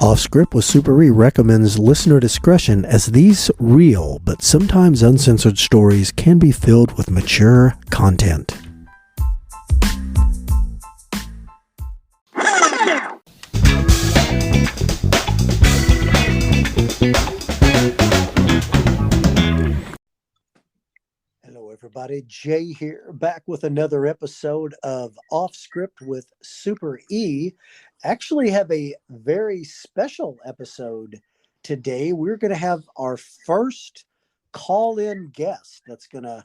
Off Script with Super E recommends listener discretion, as these real but sometimes uncensored stories can be filled with mature content. Hello everybody, Jay here, back with another episode of Off Script with Super E. Actually have a very special episode today. We're going to have our first call-in guest that's going to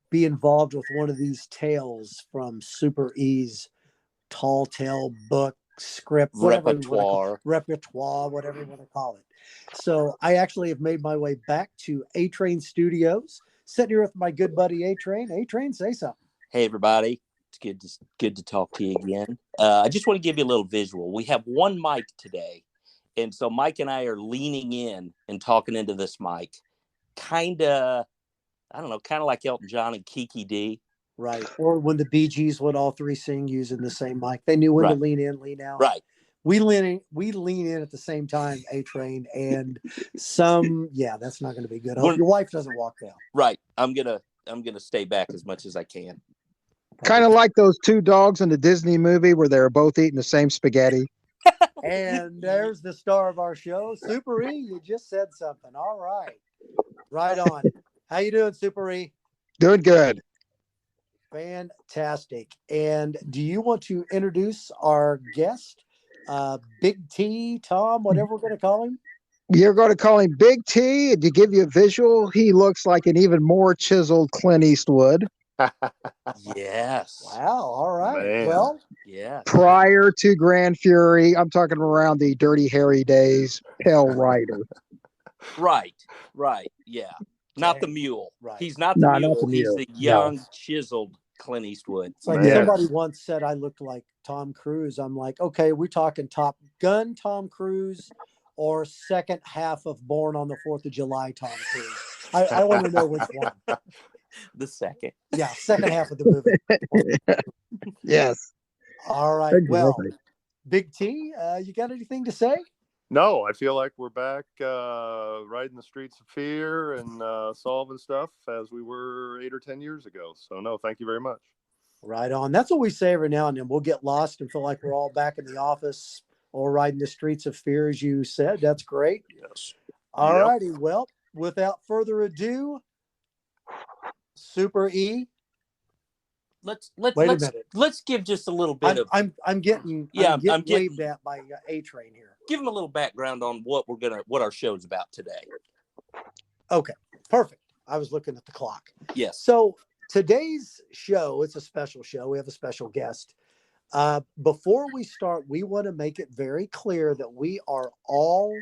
be involved with one of these tales from Super E's tall tale book, script, repertoire, whatever you want to call it. So I actually have made my way back to A-Train Studios, sitting here with my good buddy A-Train. A-Train, say something. Hey everybody, it's good to talk to you again. I just want to give you a little visual. We have one mic today, and so Mike and I are leaning in and talking into this mic, kind of like Elton John and Kiki D. Right. Or when the Bee Gees would all three sing using the same mic. They knew when to lean in, lean out. Right. We lean in at the same time, A-Train, and that's not going to be good. I hope your wife doesn't walk down. Right. I'm gonna stay back as much as I can. Kind of like those two dogs in the Disney movie where they're both eating the same spaghetti. And there's the star of our show, Super E. You just said something. All right. Right on. How you doing, Super E? Doing good. Fantastic. And do you want to introduce our guest, Big T, Tom, whatever we're going to call him? You're going to call him Big T. To give you a visual, he looks like an even more chiseled Clint Eastwood. Yes. Wow. All right. Man. Well, yeah. Prior to Grand Fury, I'm talking around the Dirty Harry days, Pale Rider. Right. Yeah. Not the mule. Right. He's not the mule. Not the He's mule. the young, chiseled Clint Eastwood. it's like Man. somebody once said I looked like Tom Cruise. I'm like, okay, we're talking Top Gun Tom Cruise or second half of Born on the 4th of July Tom Cruise. I want to know which one. The second. Yeah, second half of the movie. Yes. All right. Exactly. Well, Big T, you got anything to say? No, I feel like we're back riding the streets of fear and solving stuff as we were 8 or 10 years ago. So, no, thank you very much. Right on. That's what we say every now and then. We'll get lost and feel like we're all back in the office or riding the streets of fear, as you said. That's great. Yes. All righty. Well, without further ado, Super E. Let's give just a little bit of. I'm getting waved at by A-Train here. Give them a little background on what our show's about today. Okay, perfect. I was looking at the clock. Yes. So today's show, it's a special show. We have a special guest. Before we start, we want to make it very clear that we are all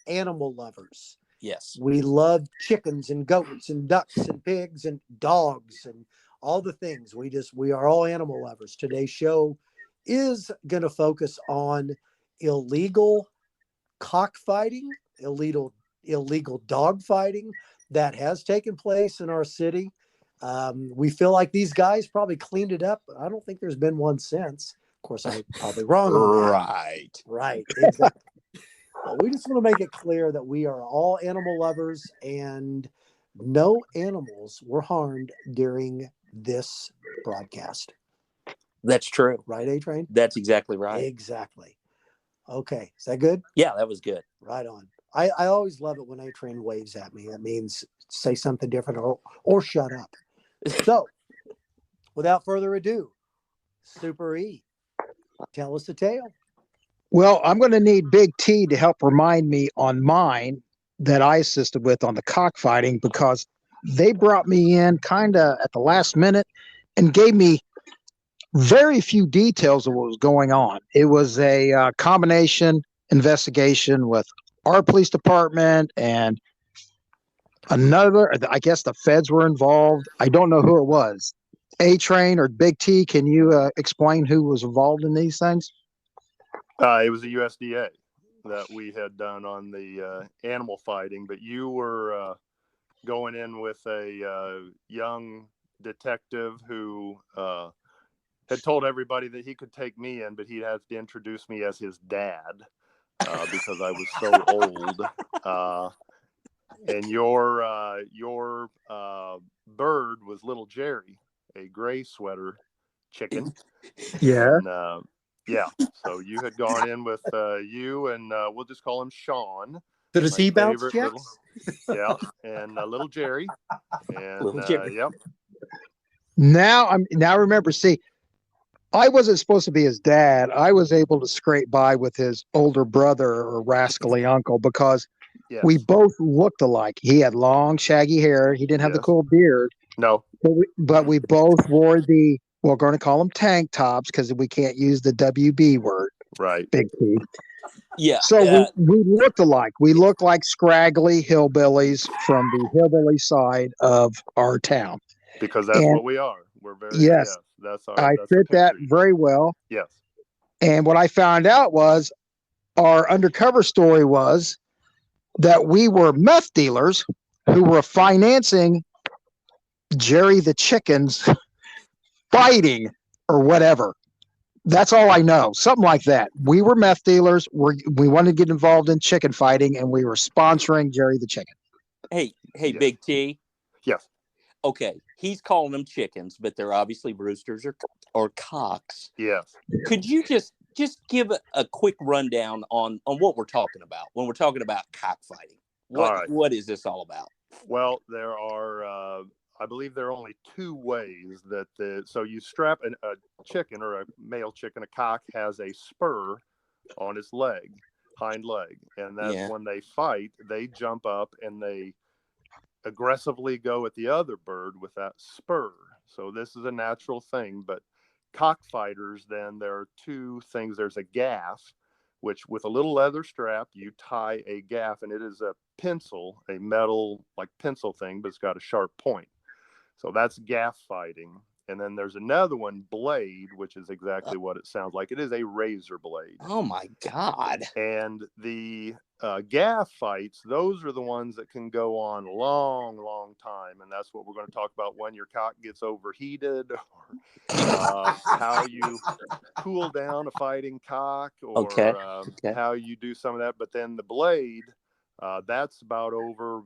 animal lovers. Yes. We love chickens and goats and ducks and pigs and dogs and all the things. We are all animal lovers. Today's show is going to focus on illegal cockfighting, illegal dog fighting that has taken place in our city. We feel like these guys probably cleaned it up. I don't think there's been one since. Of course, I'm probably wrong on that. Right. Exactly. But we just want to make it clear that we are all animal lovers and no animals were harmed during this broadcast. That's true. Right, A-Train? That's exactly right. Exactly. Okay. Is that good? Yeah, that was good. Right on. I always love it when A-Train waves at me. That means say something different or shut up. So, without further ado, Super E, tell us the tale. Well, I'm going to need Big T to help remind me on mine that I assisted with on the cockfighting, because they brought me in kind of at the last minute and gave me very few details of what was going on. It was a combination investigation with our police department and another. I guess the feds were involved. I don't know who it was. A-Train or Big T, can you explain who was involved in these things? It was the USDA that we had done on the animal fighting, but you were going in with a young detective who had told everybody that he could take me in, but he'd have to introduce me as his dad. because I was so old. And your bird was little Jerry, a gray sweater chicken. Yeah. And yeah, so you had gone in with you and we'll just call him Sean. So does My he bounce favorite checks? Yeah, and little Jerry, and Little Jerry. yep, Now remember, see, I wasn't supposed to be his dad. I was able to scrape by with his older brother or rascally uncle because yes, we both looked alike. He had long, shaggy hair. He didn't have the yes. cool beard, No, but we both wore we're going to call them tank tops because we can't use the WB word, right, big T. Yeah. So we looked alike. We looked like scraggly hillbillies from the hillbilly side of our town. because that's And what we are. We're very yes, that's I the fit that picture. very well. Yes, And what I found out was our undercover story was that we were meth dealers who were financing Jerry the Chicken's fighting or whatever. That's all I know. Something like that. We were meth dealers. We wanted to get involved in chicken fighting, and we were sponsoring Jerry the Chicken. Hey, yes, Big T. yes. Okay, he's calling them chickens, but they're obviously roosters or cocks. Yes. Could you just give a quick rundown on what we're talking about when we're talking about cockfighting? What is this all about? Well, there are, I believe there are only two ways that so you strap a chicken or a male chicken, a cock has a spur on its hind leg. And that's when they fight, they jump up and they aggressively go at the other bird with that spur. So this is a natural thing, but cockfighters, then there are two things. There's a gaff, which with a little leather strap, you tie a gaff, and it is a pencil, a metal like pencil thing, but it's got a sharp point. So that's gaff fighting. And then there's another one, blade, which is exactly what it sounds like. It is a razor blade. Oh my God. And the gaff fights, those are the ones that can go on a long, long time. And that's what we're going to talk about when your cock gets overheated, or how you cool down a fighting cock, or how you do some of that. But then the blade, that's about over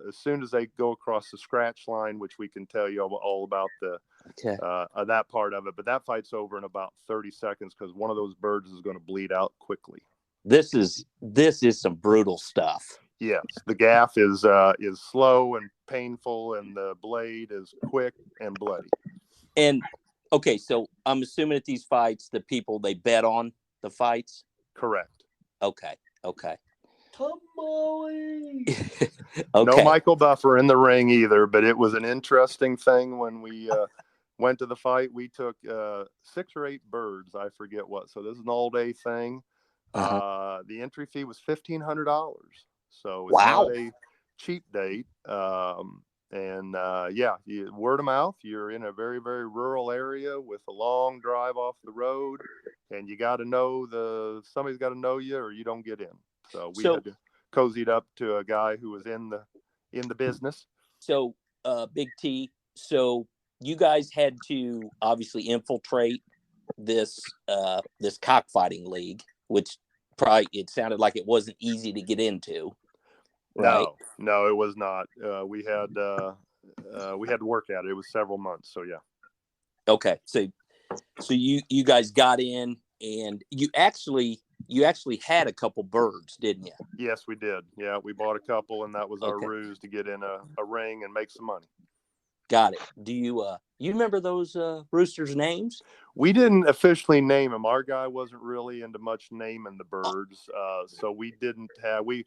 as soon as they go across the scratch line, which we can tell you all about that part of it. But that fight's over in about 30 seconds because one of those birds is going to bleed out quickly. This is some brutal stuff. Yes, the gaff is slow and painful, and the blade is quick and bloody. And okay, so I'm assuming at these fights, the people, they bet on the fights. Correct. Okay. Tumbleweed. No Michael Buffer in the ring either, but it was an interesting thing when we went to the fight. We took 6 or 8 birds, I forget what. So this is an all-day thing. The entry fee was $1,500, so it's not a cheap date. And word of mouth. You're in a very, very rural area with a long drive off the road, and you got to know somebody's got to know you, or you don't get in. So we had to cozied up to a guy who was in the business. So, Big T. So you guys had to obviously infiltrate this cockfighting league, which probably it sounded like it wasn't easy to get into. Right? No, it was not. We had to work at it. It was several months. So yeah. Okay, so you guys got in, and you actually had a couple birds, didn't you? Yes, we did. Yeah, we bought a couple, and that was our ruse to get in a ring and make some money. Got it. Do you remember those roosters' names? We didn't officially name them. Our guy wasn't really into much naming the birds, so we didn't have. We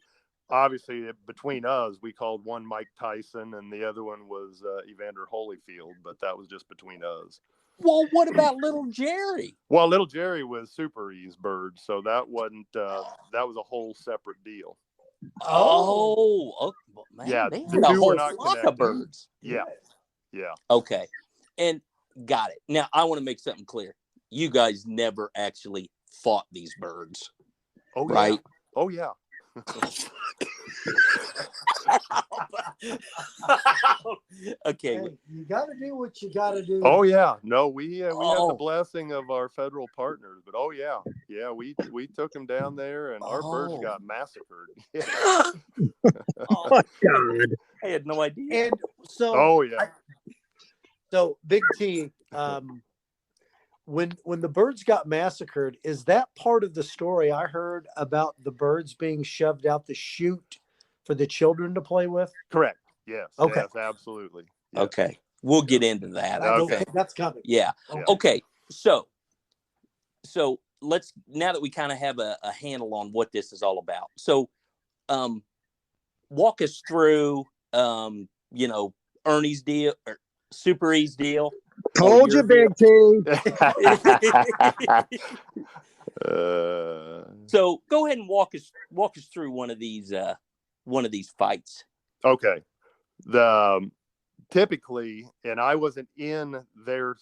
obviously, between us, we called one Mike Tyson, and the other one was Evander Holyfield, but that was just between us. Well, what about little Jerry? Well, little Jerry was Super E's bird, so that wasn't. That was a whole separate deal. Oh man! Yeah, they had a whole flock of birds. Yeah. Okay, and got it. Now I want to make something clear. You guys never actually fought these birds, right? Oh yeah. Okay. Hey, you got to do what you got to do. Oh yeah, no, we have the Oh. blessing of our federal partners, but oh yeah, we took them down there, and our birds Oh. got massacred. Yeah. Oh, God. I had no idea. And so, Oh yeah, so Big T, when the birds got massacred, is that part of the story I heard about the birds being shoved out the chute for the children to play with? correct. Yes, Okay. yes, absolutely. Yes. Okay. We'll get into that. Okay. That's coming. Yeah. Yeah. Okay. So let's, now that we kind of have a handle on what this is all about. So, walk us through, Ernie's deal or Super E's deal. Told you, Big T. So go ahead and walk us through one of these fights. Okay. The typically, and I wasn't in their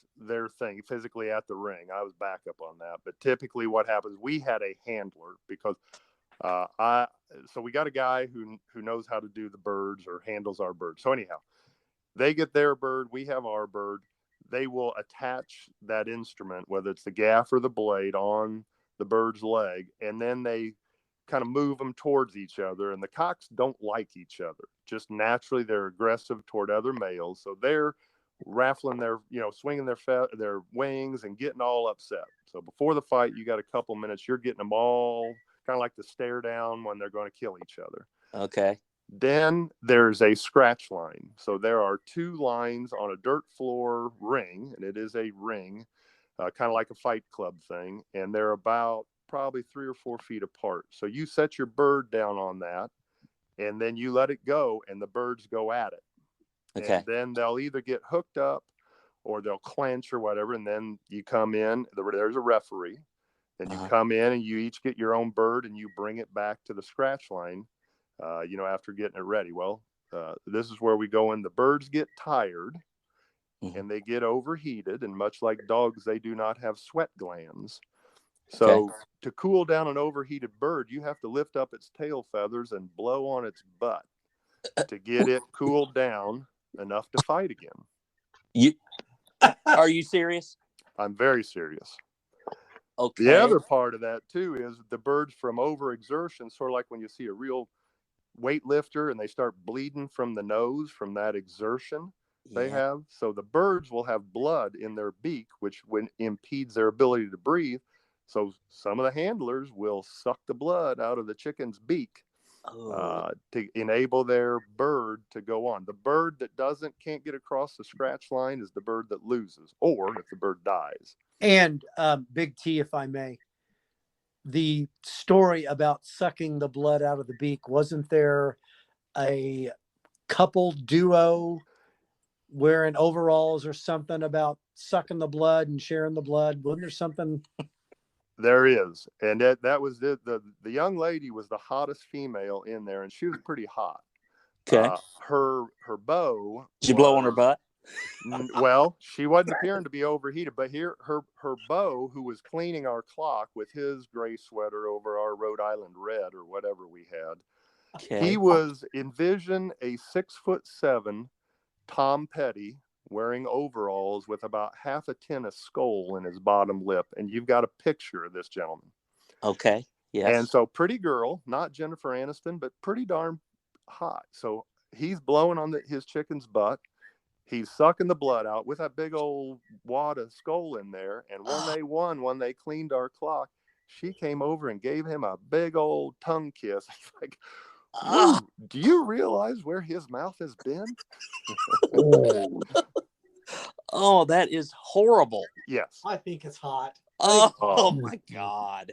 thing physically at the ring. I was back up on that. But typically, what happens? We had a handler because so we got a guy who knows how to do the birds or handles our birds. So anyhow, they get their bird, we have our bird. They will attach that instrument, whether it's the gaff or the blade, on the bird's leg, and then they kind of move them towards each other. And the cocks don't like each other. Just naturally, they're aggressive toward other males. So they're raffling their, swinging their wings and getting all upset. So before the fight, you got a couple minutes. You're getting them all kind of like the stare down when they're going to kill each other. Okay. Then there's a scratch line. So there are two lines on a dirt floor ring, and it is a ring, kind of like a fight club thing. And they're about probably 3 or 4 feet apart. So you set your bird down on that, and then you let it go, and the birds go at it. Okay. And then they'll either get hooked up or they'll clench or whatever. And then you come in, there's a referee. Then you come in and you each get your own bird and you bring it back to the scratch line, after getting it ready. Well, this is where we go in. The birds get tired and they get overheated. And much like dogs, they do not have sweat glands. So to cool down an overheated bird, you have to lift up its tail feathers and blow on its butt to get it cooled down enough to fight again. Are you serious? I'm very serious. Okay. The other part of that too is the birds from overexertion, sort of like when you see a real weightlifter and they start bleeding from the nose from that exertion they have. So the birds will have blood in their beak, which impedes their ability to breathe. So some of the handlers will suck the blood out of the chicken's beak to enable their bird to go on. The bird that can't get across the scratch line is the bird that loses, or if the bird dies. And Big T, if I may, the story about sucking the blood out of the beak, wasn't there a couple duo wearing overalls or something about sucking the blood and sharing the blood? Wasn't there something? There is. And that was the young lady was the hottest female in there, and she was pretty hot. Okay. Her beau. Did you blow on her butt? Well, she wasn't appearing to be overheated, but here her beau, who was cleaning our clock with his gray sweater over our Rhode Island red or whatever we had, he was, envision a 6'7" Tom Petty wearing overalls with about half a tin of skull in his bottom lip, and you've got a picture of this gentleman. Okay. Yes. And so pretty girl, not Jennifer Aniston, but pretty darn hot. So he's blowing on his chicken's butt. He's sucking the blood out with that big old wad of skull in there. And when they cleaned our clock, she came over and gave him a big old tongue kiss. Like, do you realize where his mouth has been? Oh, that is horrible. Yes. I think it's hot. Oh my God.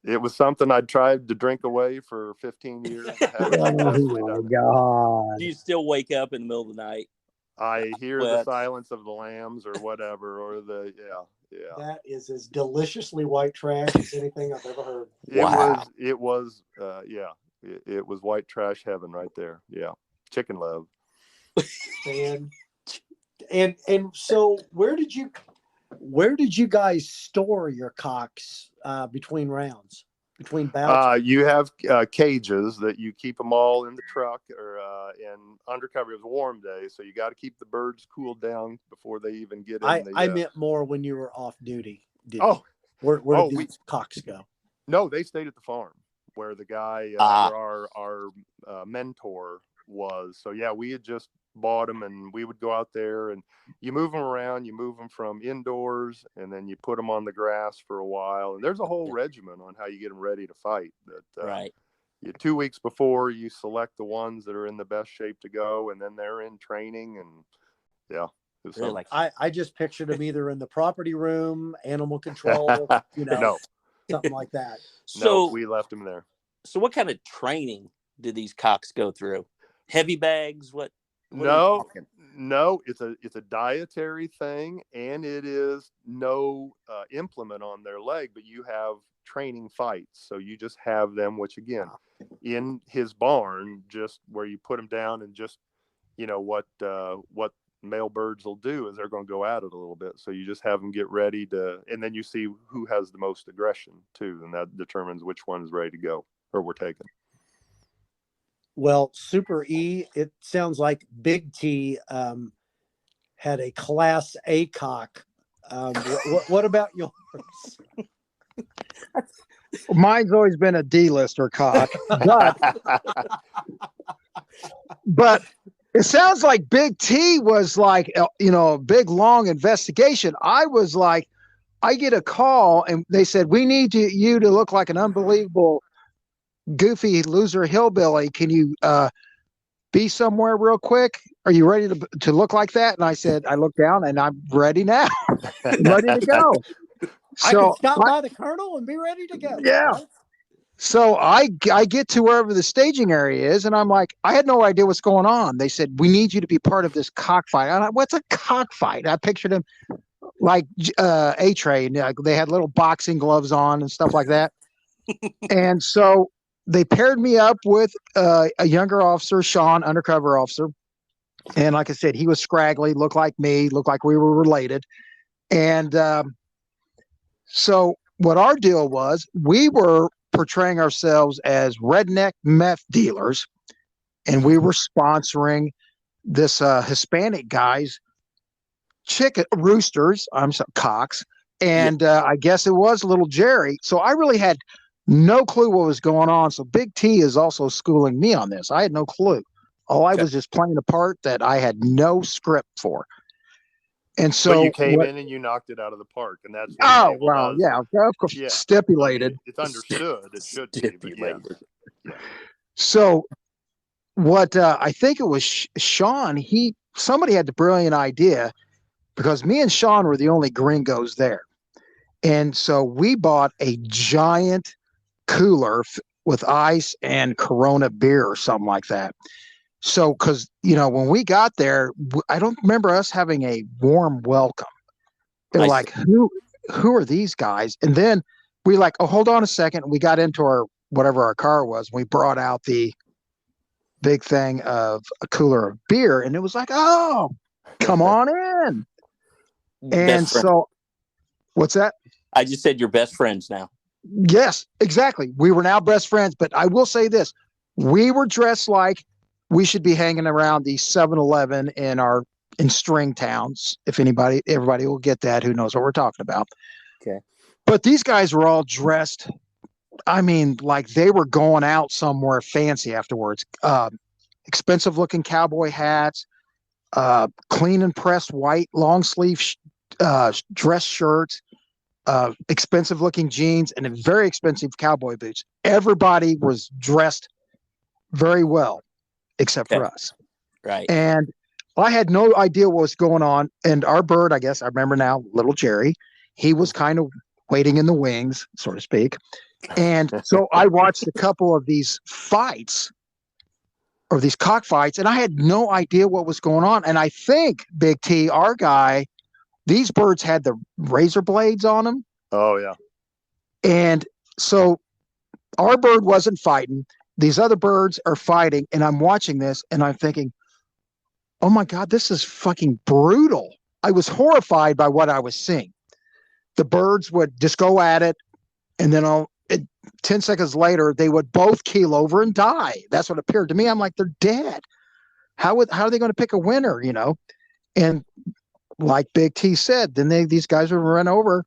It was something I'd tried to drink away for 15 years. Oh, God. Do you still wake up in the middle of the night? I hear the silence of the lambs or whatever, or yeah. That is as deliciously white trash as anything I've ever heard. It was white trash heaven right there. Yeah. Chicken love. And so where did you guys store your cocks between rounds? between bouts? You have cages that you keep them all in the truck or in undercover. It was a warm day, so you got to keep the birds cooled down before they even get in the. I meant more when you were off duty. Oh, where did these cocks go? No, they stayed at the farm where the guy, where our mentor was. So yeah, we had just bought them, and we would go out there and you move them around. You move them from indoors, and then you put them on the grass for a while. And there's a whole regimen on how you get them ready to fight. That right. 2 weeks before, you select the ones that are in the best shape to go, and then they're in training. And yeah, Really? I just pictured them either in the property room, animal control, no. something like that. So no, we left them there. So what kind of training did these cocks go through? Heavy bags? What No, it's a dietary thing, and it is no implement on their leg, but you have training fights. So you just have them, which again, in his barn, just where you put them down, and just what male birds will do is they're going to go at it a little bit. So you just have them get ready to, and then you see who has the most aggression too, and that determines which one is ready to go or we're taking. Well, Super E, it sounds like Big T had a Class A cock. What about yours? Mine's always been a D-lister cock, but it sounds like Big T was like, a big, long investigation. I was like, I get a call and they said, we need you to look like an unbelievable goofy loser hillbilly. Can you be somewhere real quick? Are you ready to look like that? And I said, I look down and I'm ready now. I'm ready to go. So I can stop by the Colonel and be ready to go. Yeah. Right? So I get to wherever the staging area is, and I'm like, I had no idea what's going on. They said, we need you to be part of this cockfight. I'm like, what's a cockfight? I pictured him like A-Train. They had little boxing gloves on and stuff like that. And so they paired me up with a younger officer, Sean, undercover officer. And like I said, he was scraggly, looked like me, looked like we were related. And so what our deal was, we were portraying ourselves as redneck meth dealers, and we were sponsoring this Hispanic guy's cocks. And I guess it was little Jerry. So I really had no clue what was going on. So Big T is also schooling me on this. I had no clue. All I was just playing a part that I had no script for. And so you came in and you knocked it out of the park, and that's of course, stipulated. It's understood. It should be. Yeah. So what I think it was Sean. Somebody had the brilliant idea, because me and Sean were the only gringos there, and so we bought a giant cooler with ice and Corona beer or something like that. So, because, when we got there, I don't remember us having a warm welcome. They were like, who are these guys? And then we like, oh, hold on a second. We got into whatever our car was. We brought out the big thing of a cooler of beer. And it was like, oh, come on in. And so, what's that? I just said you're best friends now. Yes, exactly. We were now best friends. But I will say this. We were dressed like we should be hanging around the 7-Eleven in string towns. If everybody will get that, who knows what we're talking about. Okay. But these guys were all dressed, I mean, like they were going out somewhere fancy afterwards. Expensive looking cowboy hats, clean and pressed white long sleeve dress shirts, expensive looking jeans, and very expensive cowboy boots. Everybody was dressed very well, except for us. Right. And I had no idea what was going on. And our bird, I guess I remember now, little Jerry, he was kind of waiting in the wings, so to speak. And so I watched a couple of these fights, or these cockfights, and I had no idea what was going on. And I think Big T, our guy, these birds had the razor blades on them. Oh, yeah. And so our bird wasn't fighting. These other birds are fighting, and I'm watching this, and I'm thinking, oh, my God, this is fucking brutal. I was horrified by what I was seeing. The birds would just go at it, and then 10 seconds later, they would both keel over and die. That's what appeared to me. I'm like, they're dead. How are they going to pick a winner, you know? And like Big T said, then these guys would run over,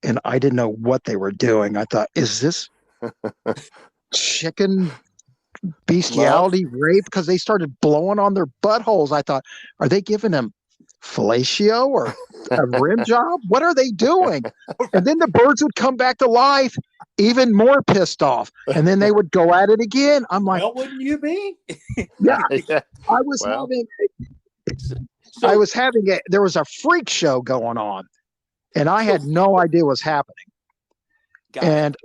and I didn't know what they were doing. I thought, is this chicken bestiality rape? Because they started blowing on their buttholes. I thought, are they giving them fellatio or a rim job? What are they doing? And then the birds would come back to life, even more pissed off, and then they would go at it again. I'm like, well, wouldn't you be? yeah. Yeah. I was Well. having there was a freak show going on, and I had no idea what's happening. And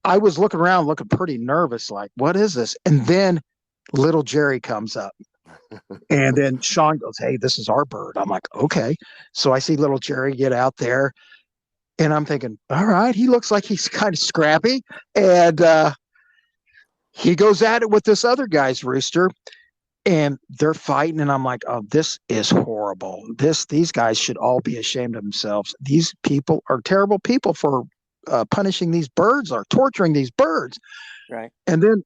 I was looking around, looking pretty nervous, like, what is this? And then little Jerry comes up. And then Sean goes, hey, this is our bird. I'm like, okay. So I see little Jerry get out there, and I'm thinking, all right, he looks like he's kind of scrappy. And he goes at it with this other guy's rooster, and they're fighting. And I'm like, oh, this is horrible. These guys should all be ashamed of themselves. These people are terrible people for punishing these birds or torturing these birds. Right. And then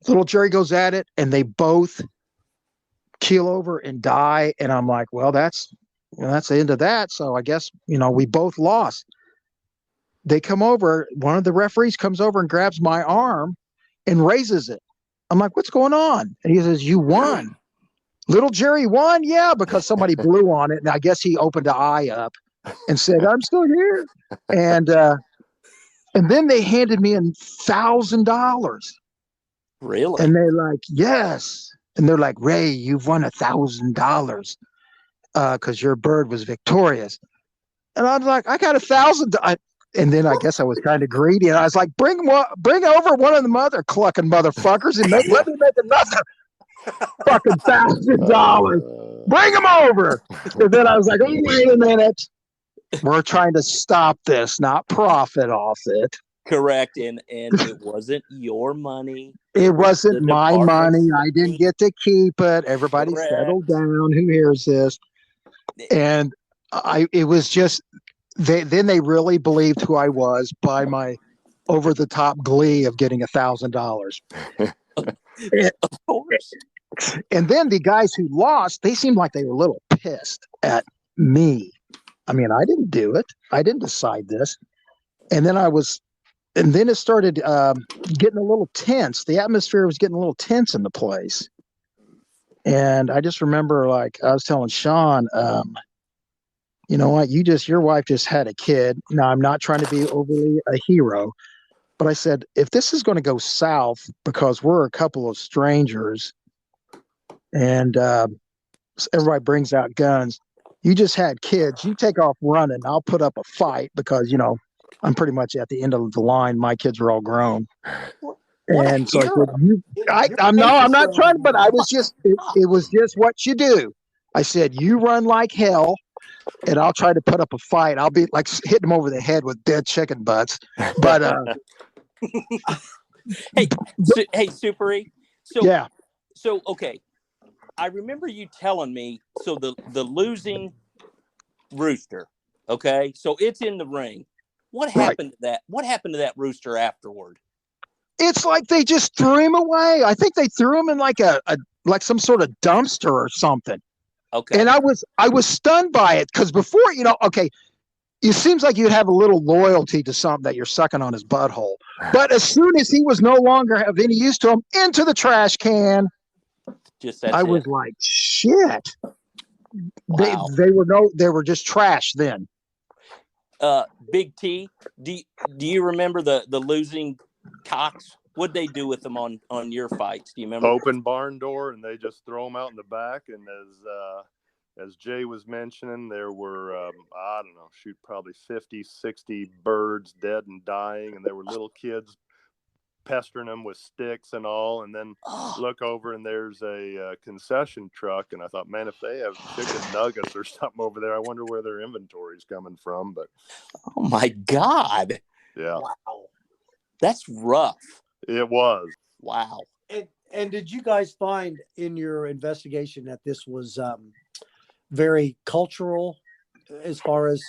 little Jerry goes at it, and they both keel over and die. And I'm like, well, that's the end of that. So I guess, we both lost. They come over. One of the referees comes over and grabs my arm and raises it. I'm like, what's going on? And he says, you won. Little Jerry won? Yeah, because somebody blew on it. And I guess he opened an eye up and said, I'm still here. And then they handed me $1,000. Really? And they're like, yes. And they're like, Ray, you've won $1,000 because your bird was victorious. And I was like, I got $1,000. And then I guess I was kind of greedy, and I was like, bring over one of the mother clucking motherfuckers, and let me make another fucking $1,000. Bring them over. And then I was like, oh, wait a minute. We're trying to stop this, not profit off it. Correct. And it wasn't your money. It wasn't my money. I didn't get to keep it. Everybody settled down. Who hears this? And it was just, then they really believed who I was by my over-the-top glee of getting $1,000. Of course. And then the guys who lost, they seemed like they were a little pissed at me. I mean, I didn't do it. I didn't decide this. And then it started getting a little tense. The atmosphere was getting a little tense in the place. And I just remember, like, I was telling Sean, you know what, your wife just had a kid. Now, I'm not trying to be overly a hero, but I said, if this is going to go south because we're a couple of strangers and everybody brings out guns, you just had kids, you take off running, I'll put up a fight because, I'm pretty much at the end of the line. My kids are all grown. And so I said, I'm not trying, but I was just, it was just what you do. I said, you run like hell, and I'll try to put up a fight. I'll be like hitting them over the head with dead chicken butts. But hey, Super E. So yeah. So okay, I remember you telling me. So the losing rooster. Okay, so it's in the ring. What happened to that? What happened to that rooster afterward? It's like they just threw him away. I think they threw him in like like some sort of dumpster or something. Okay. And I was stunned by it because before, it seems like you'd have a little loyalty to something that you're sucking on his butthole. But as soon as he was no longer of any use to him, into the trash can. I was like, shit. Wow. They were just trash then. Big T, do you remember the losing cocks? What'd they do with them on your fights? Do you remember? Open barn door, and they just throw them out in the back. And as Jay was mentioning, there were, I don't know, probably 50, 60 birds dead and dying. And there were little kids pestering them with sticks and all. And then look over, and there's a concession truck. And I thought, man, if they have chicken nuggets or something over there, I wonder where their inventory is coming from. But oh my God. Yeah. Wow. That's rough. It was. Wow. And did you guys find in your investigation that this was very cultural as far as,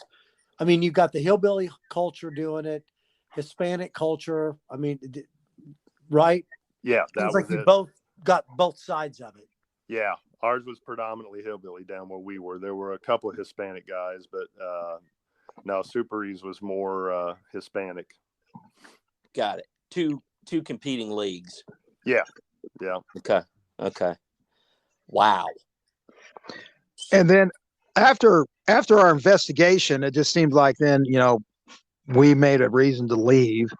I mean, you've got the hillbilly culture doing it, Hispanic culture. I mean, right? Yeah, that Seems was like you it. both got both sides of it. Yeah, ours was predominantly hillbilly down where we were. There were a couple of Hispanic guys, but no, Super E's was more Hispanic. Got it. Two competing leagues. Yeah. Okay. Wow. And then after our investigation, it just seemed like then, we made a reason to leave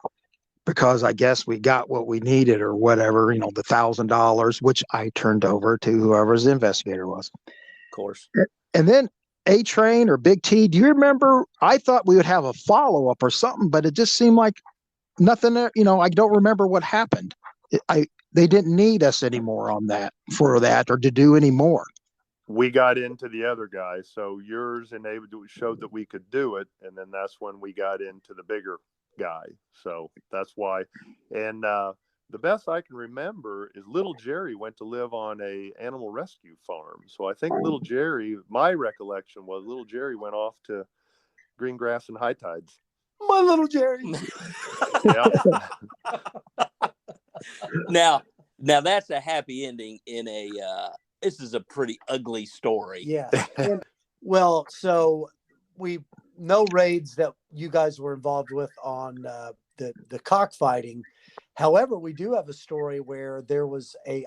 because I guess we got what we needed or whatever, the $1,000, which I turned over to whoever's the investigator was. Of course. And then A Train or Big T, do you remember? I thought we would have a follow-up or something, but it just seemed like nothing, I don't remember what happened. They didn't need us anymore on that or to do any more. We got into the other guy, so yours showed that we could do it, and then that's when we got into the bigger guy. So that's why. And the best I can remember is little Jerry went to live on a animal rescue farm. So I think little Jerry, my recollection was little Jerry went off to green grass and high tides. My little Jerry. Yeah. Now that's a happy ending in a this is a pretty ugly story. Yeah. Well, so we no raids that you guys were involved with on the cockfighting. However, we do have a story where there was a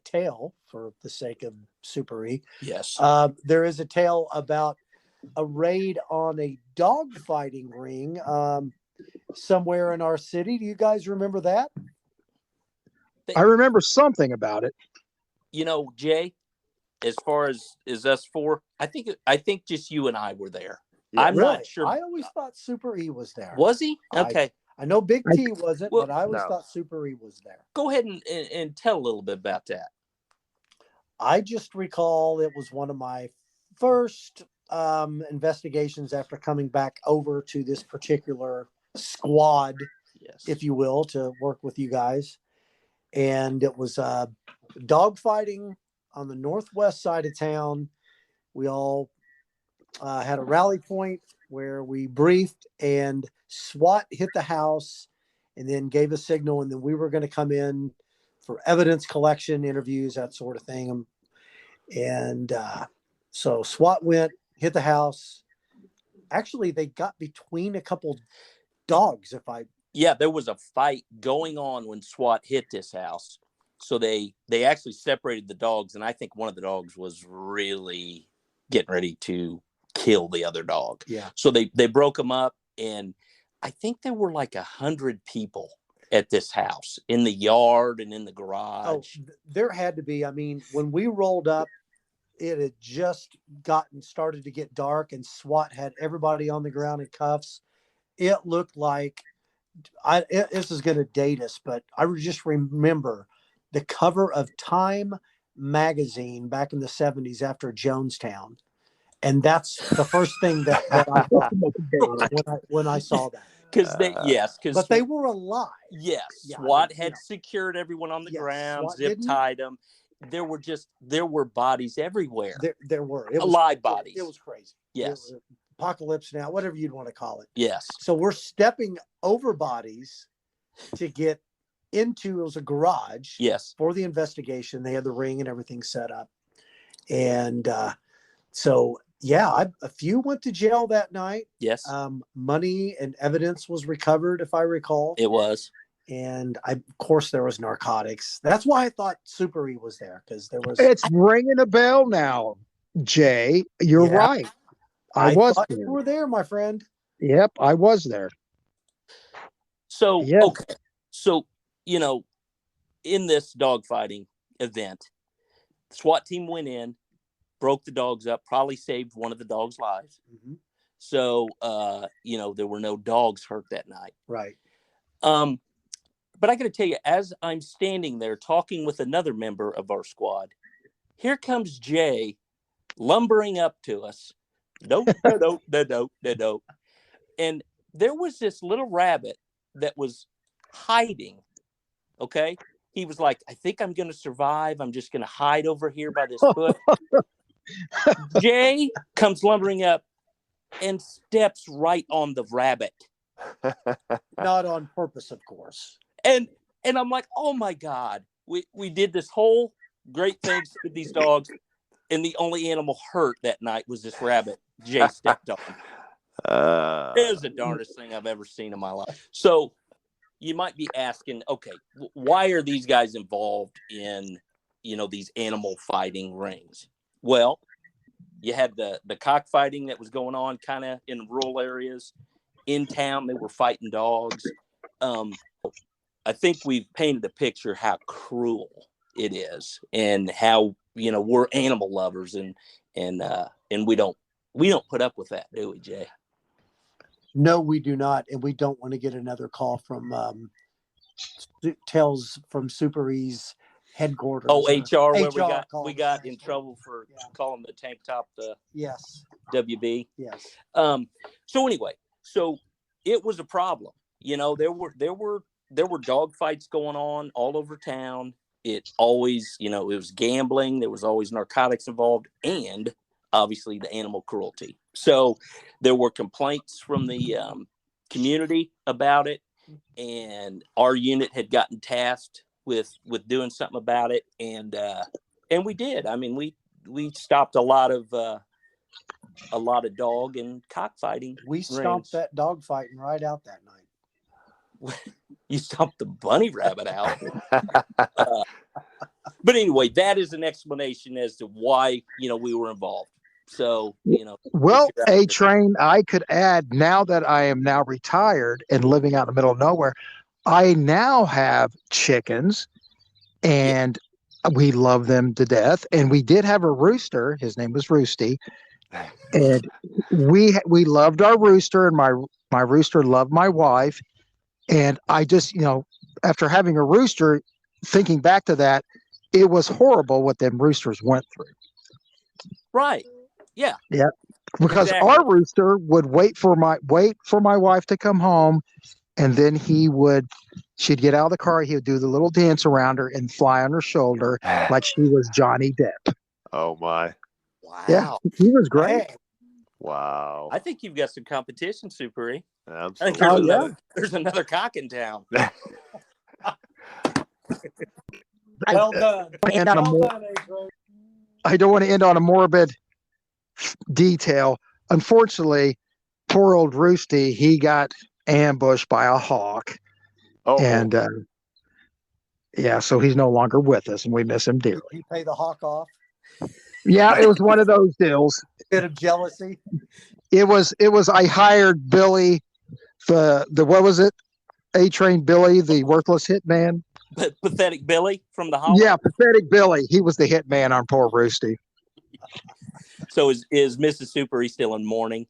tale, for the sake of Super E. Yes. There is a tale about a raid on a dog fighting ring somewhere in our city. Do you guys remember that? I remember something about it. Jay, as far as us four, I think just you and I were there. Yeah. I'm not sure. I always thought Super E was there. Was he? Okay. I know Big T wasn't, but I always thought Super E was there. Go ahead and tell a little bit about that. I just recall it was one of my first investigations after coming back over to this particular squad, Yes, if you will, to work with you guys. And it was dog fighting on the northwest side of town. We all had a rally point where we briefed, and SWAT hit the house and then gave a signal, and then we were going to come in for evidence collection, interviews, that sort of thing. And so SWAT hit the house. Actually, they got between a couple dogs. Yeah, there was a fight going on when SWAT hit this house. So they actually separated the dogs, and I think one of the dogs was really getting ready to kill the other dog. Yeah. So they broke them up, and I think there were like 100 people at this house in the yard and in the garage. Oh, there had to be. I mean, when we rolled up, it had just started to get dark, and SWAT had everybody on the ground in cuffs. It looked like this is going to date us, but I just remember the cover of Time magazine back in the 70s after Jonestown. And that's the first thing that I thought when I saw that. Because they were alive. Yes, Yeah, SWAT had secured everyone on the ground, zip tied them. There were bodies everywhere. There were live bodies. It was crazy. Yes, apocalypse now, whatever you'd want to call it. Yes. So we're stepping over bodies to get into. It was a garage. Yes. For the investigation, they had the ring and everything set up, and so. Yeah, a few went to jail that night. Yes. Money and evidence was recovered, if I recall. It was. And of course, there was narcotics. That's why I thought Super E was there, because there was. It's ringing a bell now, Jay. You're right. I was thought there. You were there, my friend. Yep, I was there. So, okay. So, in this dogfighting event, the SWAT team went in, broke the dogs up, probably saved one of the dogs' lives. Mm-hmm. So, there were no dogs hurt that night. Right. But I got to tell you, as I'm standing there talking with another member of our squad, here comes Jay lumbering up to us. No. And there was this little rabbit that was hiding. Okay. He was like, I think I'm going to survive. I'm just going to hide over here by this bush. Jay comes lumbering up and steps right on the rabbit. Not on purpose, of course. And And I'm like, oh my God, we did this whole great thing with these dogs, and the only animal hurt that night was this rabbit Jay stepped on. It was the darndest thing I've ever seen in my life. So you might be asking, okay, why are these guys involved in, these animal fighting rings? Well, you had the cockfighting that was going on kind of in rural areas. In town, they were fighting dogs. I think we've painted a picture how cruel it is, and how we're animal lovers, and we don't put up with that, do we, Jay? No, we do not, and we don't want to get another call from Tales from Super E's headquarters. Oh, HR, where HR we got in trouble for calling the tank top the yes WB. Yes. So anyway, so it was a problem. There were dog fights going on all over town. It always, it was gambling. There was always narcotics involved, and obviously the animal cruelty. So there were complaints from the community about it, and our unit had gotten tasked with doing something about it, and we did. I mean, we stopped a lot of dog and cockfighting. We stomped that dog fighting right out that night. You stomped the bunny rabbit out. But anyway, that is an explanation as to why we were involved. So well, A-Train, I could add, now that I am now retired and living out in the middle of nowhere, I now have chickens, and we love them to death. And we did have a rooster. His name was Roosty. And we loved our rooster, and my rooster loved my wife. And I just, after having a rooster, thinking back to that, it was horrible what them roosters went through. Right. Yeah. Yeah. Because exactly. Our rooster would wait for my wife to come home, and then she'd get out of the car, he would do the little dance around her and fly on her shoulder like she was Johnny Depp. Oh my. Wow. Yeah, he was great. Wow. I think you've got some competition, Super E. Absolutely. I think there's another cock in town. Well done. I don't want to end on a morbid detail. Unfortunately, poor old Roosty, he got ambushed by a hawk. And so he's no longer with us, and we miss him dearly. You pay the hawk off? Yeah, it was one of those deals. Bit of jealousy. It was I hired Billy, the what was it? A-Train Billy, the worthless hitman. Pathetic Billy from the Hollow? Yeah, Pathetic Billy. He was the hitman on poor Roosty. So is Mrs. Super E still in mourning?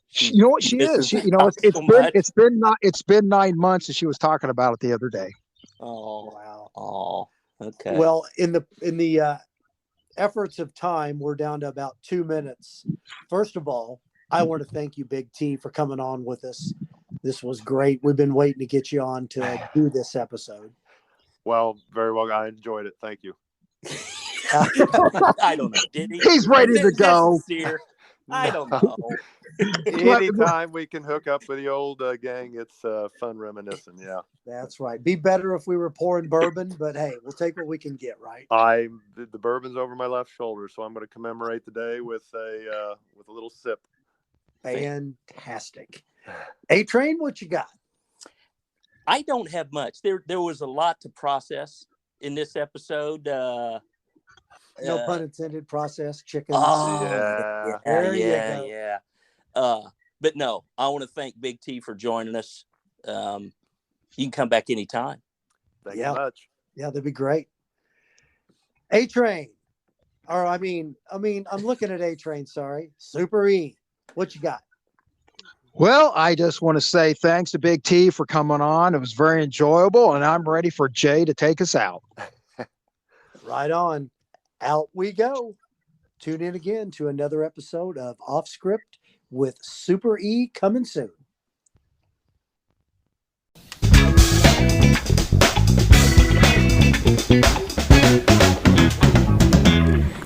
You know what she is? It's been 9 months, and she was talking about it the other day. Oh wow! Oh, okay. Well, in the efforts of time, we're down to about 2 minutes. First of all, I want to thank you, Big T, for coming on with us. This was great. We've been waiting to get you on to do this episode. Well, very well. I enjoyed it. Thank you. I don't know. Did he? He's ready to go. I don't know. Anytime we can hook up with the old gang, it's fun reminiscing. Yeah, that's right. Be better if we were pouring bourbon, but hey, we'll take what we can get. Right. The bourbon's over my left shoulder, so I'm going to commemorate the day with a little sip. Fantastic. A-Train, what you got? I don't have much. There was a lot to process in this episode. No pun intended. Process chickens. Oh, yeah. But no, I want to thank Big T for joining us. You can come back anytime. Thank you much. Yeah, that'd be great. A-Train, or I mean, I'm looking at A-Train. Sorry, Super E. What you got? Well, I just want to say thanks to Big T for coming on. It was very enjoyable, and I'm ready for Jay to take us out. Right on. Out we go. Tune in again to another episode of Off Script with Super E coming soon.